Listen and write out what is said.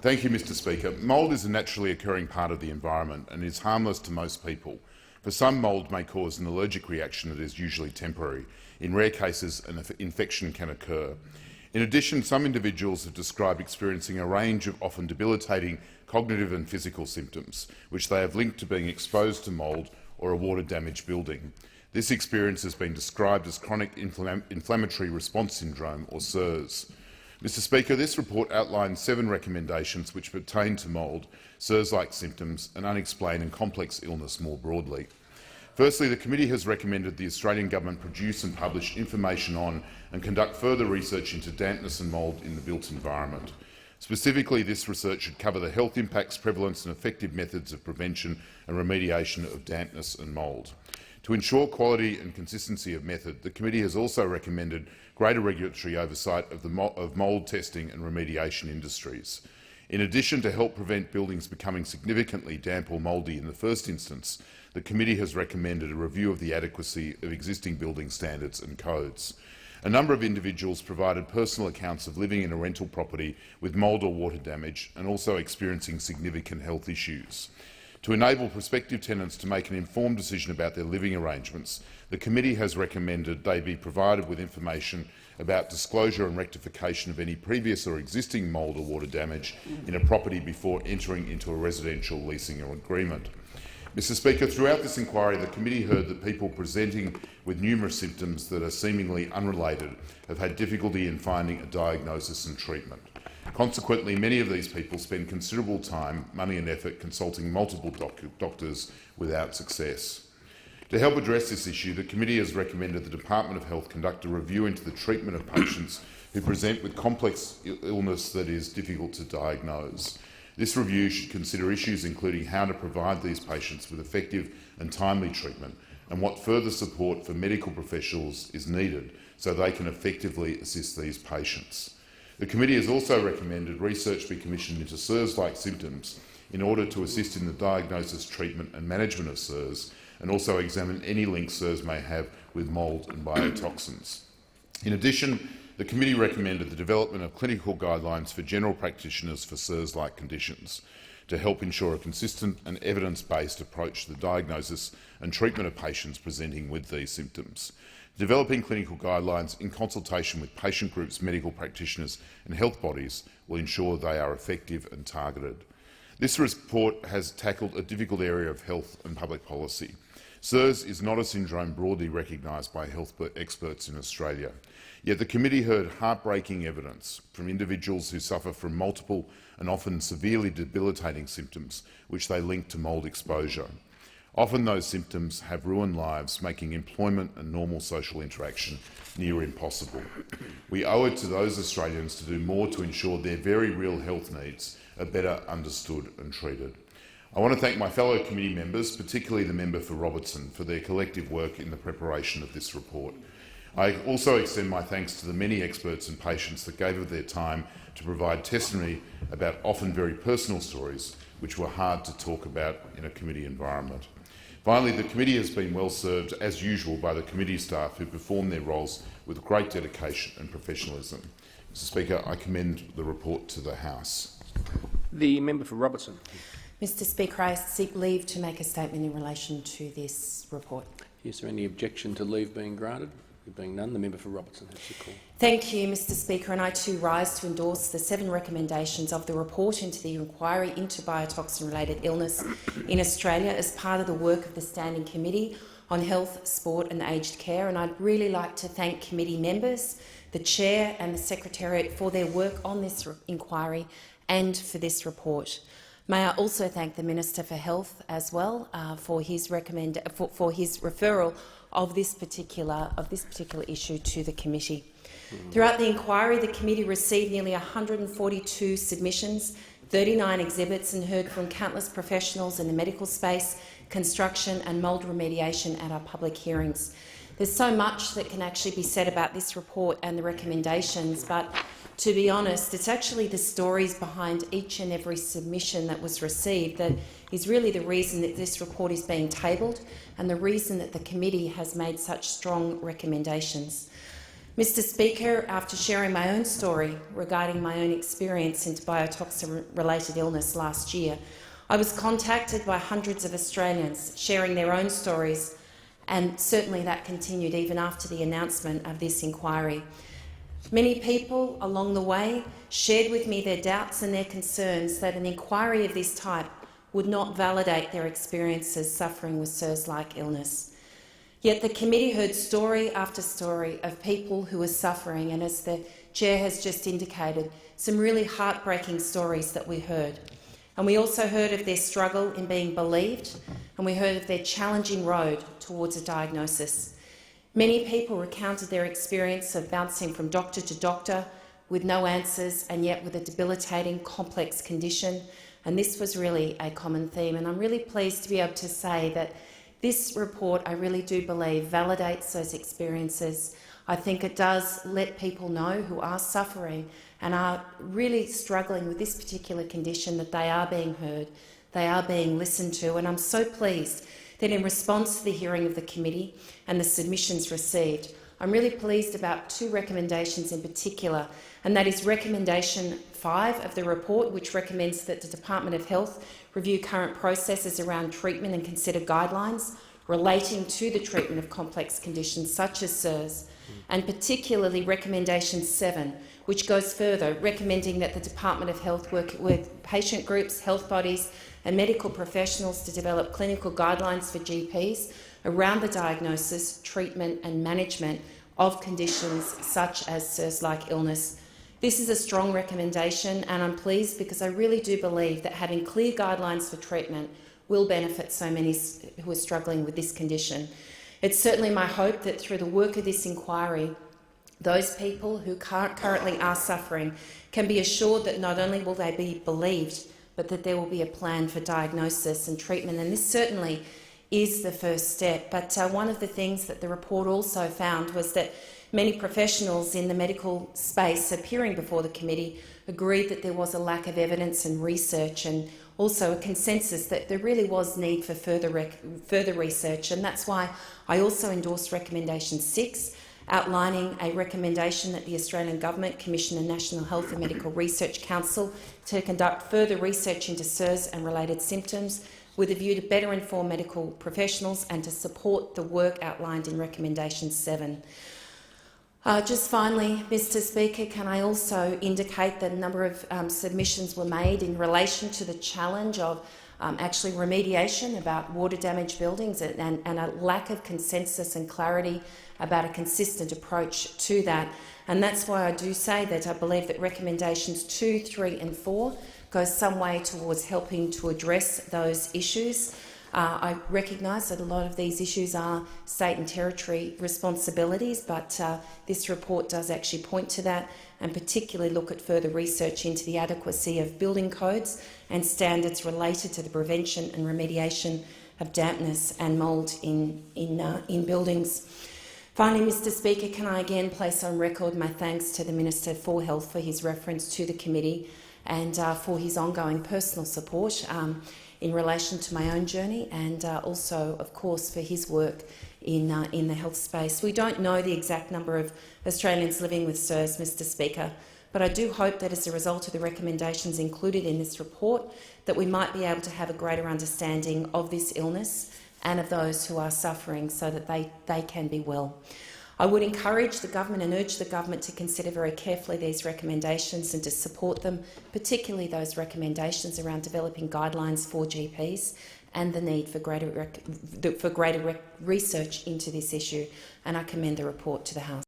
Thank you, Mr Speaker. Mould is a naturally occurring part of the environment and is harmless to most people. For some, mould may cause an allergic reaction that is usually temporary. In rare cases, an infection can occur. In addition, some individuals have described experiencing a range of often debilitating cognitive and physical symptoms, which they have linked to being exposed to mould or a water-damaged building. This experience has been described as chronic inflammatory response syndrome, or CIRS. Mr Speaker, this report outlines 7 recommendations which pertain to mould, CIRS-like symptoms and unexplained and complex illness more broadly. Firstly, the committee has recommended the Australian Government produce and publish information on and conduct further research into dampness and mould in the built environment. Specifically, this research should cover the health impacts, prevalence and effective methods of prevention and remediation of dampness and mould. To ensure quality and consistency of method, the committee has also recommended greater regulatory oversight of mould testing and remediation industries. In addition, to help prevent buildings becoming significantly damp or mouldy in the first instance, the committee has recommended a review of the adequacy of existing building standards and codes. A number of individuals provided personal accounts of living in a rental property with mould or water damage and also experiencing significant health issues. To enable prospective tenants to make an informed decision about their living arrangements, the committee has recommended they be provided with information about disclosure and rectification of any previous or existing mould or water damage in a property before entering into a residential leasing agreement. Mr Speaker, throughout this inquiry, the committee heard that people presenting with numerous symptoms that are seemingly unrelated have had difficulty in finding a diagnosis and treatment. Consequently, many of these people spend considerable time, money and effort consulting multiple doctors without success. To help address this issue, the committee has recommended the Department of Health conduct a review into the treatment of patients who present with complex illness that is difficult to diagnose. This review should consider issues including how to provide these patients with effective and timely treatment and what further support for medical professionals is needed so they can effectively assist these patients. The committee has also recommended research be commissioned into CIRS-like symptoms in order to assist in the diagnosis, treatment and management of CIRS, and also examine any links CIRS may have with mould and biotoxins. In addition, the committee recommended the development of clinical guidelines for general practitioners for CIRS-like conditions to help ensure a consistent and evidence-based approach to the diagnosis and treatment of patients presenting with these symptoms. Developing clinical guidelines in consultation with patient groups, medical practitioners and health bodies will ensure they are effective and targeted. This report has tackled a difficult area of health and public policy. CIRS is not a syndrome broadly recognised by health experts in Australia. Yet the committee heard heartbreaking evidence from individuals who suffer from multiple and often severely debilitating symptoms which they link to mould exposure. Often those symptoms have ruined lives, making employment and normal social interaction near impossible. We owe it to those Australians to do more to ensure their very real health needs are better understood and treated. I want to thank my fellow committee members, particularly the member for Robertson, for their collective work in the preparation of this report. I also extend my thanks to the many experts and patients that gave of their time to provide testimony about often very personal stories which were hard to talk about in a committee environment. Finally, the committee has been well served, as usual, by the committee staff who perform their roles with great dedication and professionalism. Mr Speaker, I commend the report to the House. The member for Robertson. Mr Speaker, I seek leave to make a statement in relation to this report. Is there any objection to leave being granted? There being none, the member for Robertson has the call. Thank you, Mr Speaker, and I too rise to endorse the 7 recommendations of the report into the inquiry into biotoxin-related illness in Australia as part of the work of the Standing Committee on Health, Sport and Aged Care, and I'd really like to thank committee members, the Chair and the Secretariat for their work on this inquiry and for this report. May I also thank the Minister for Health as well for his referral of this particular issue to the committee. Throughout the inquiry, the committee received nearly 142 submissions, 39 exhibits and heard from countless professionals in the medical space, construction and mould remediation at our public hearings. There's so much that can actually be said about this report and the recommendations, but to be honest, it's actually the stories behind each and every submission that was received that is really the reason that this report is being tabled and the reason that the committee has made such strong recommendations. Mr Speaker, after sharing my own story regarding my own experience into biotoxin-related illness last year, I was contacted by hundreds of Australians sharing their own stories, and certainly that continued even after the announcement of this inquiry. Many people along the way shared with me their doubts and their concerns that an inquiry of this type would not validate their experiences suffering with SIRS-like illness. Yet the committee heard story after story of people who were suffering, and as the Chair has just indicated, some really heartbreaking stories that we heard. And we also heard of their struggle in being believed, and we heard of their challenging road towards a diagnosis. Many people recounted their experience of bouncing from doctor to doctor with no answers and yet with a debilitating, complex condition. And this was really a common theme. And I'm really pleased to be able to say that this report, I really do believe, validates those experiences. I think it does let people know who are suffering and are really struggling with this particular condition that they are being heard, they are being listened to. And I'm so pleased that in response to the hearing of the committee and the submissions received, I'm really pleased about two recommendations in particular, and that is recommendation 5 of the report, which recommends that the Department of Health review current processes around treatment and consider guidelines relating to the treatment of complex conditions such as SIRS, and particularly recommendation 7, which goes further, recommending that the Department of Health work with patient groups, health bodies and medical professionals to develop clinical guidelines for GPs around the diagnosis, treatment and management of conditions such as SIRS-like illness. This is a strong recommendation, and I'm pleased because I really do believe that having clear guidelines for treatment will benefit so many who are struggling with this condition. It's certainly my hope that through the work of this inquiry, those people who currently are suffering can be assured that not only will they be believed, but that there will be a plan for diagnosis and treatment. And this certainly is the first step. But one of the things that the report also found was that many professionals in the medical space appearing before the committee agreed that there was a lack of evidence and research, and also a consensus that there really was need for further research. And that's why I also endorsed recommendation 6, outlining a recommendation that the Australian Government commission a National Health and Medical Research Council to conduct further research into SIRS and related symptoms with a view to better inform medical professionals and to support the work outlined in recommendation 7. Just finally, Mr Speaker, can I also indicate that a number of submissions were made in relation to the challenge of actually remediation about water damaged buildings and a lack of consensus and clarity about a consistent approach to that. And that's why I do say that I believe that recommendations 2, 3 and 4 go some way towards helping to address those issues. I recognise that a lot of these issues are state and territory responsibilities, but this report does actually point to that, and particularly look at further research into the adequacy of building codes and standards related to the prevention and remediation of dampness and mould in buildings. Finally, Mr Speaker, can I again place on record my thanks to the Minister for Health for his reference to the committee and for his ongoing personal support in relation to my own journey, and also, of course, for his work in the health space. We don't know the exact number of Australians living with SIRS, Mr Speaker, but I do hope that as a result of the recommendations included in this report, that we might be able to have a greater understanding of this illness and of those who are suffering so that they can be well. I would encourage the government and urge the government to consider very carefully these recommendations and to support them, particularly those recommendations around developing guidelines for GPs and the need for greater research into this issue. And I commend the report to the House.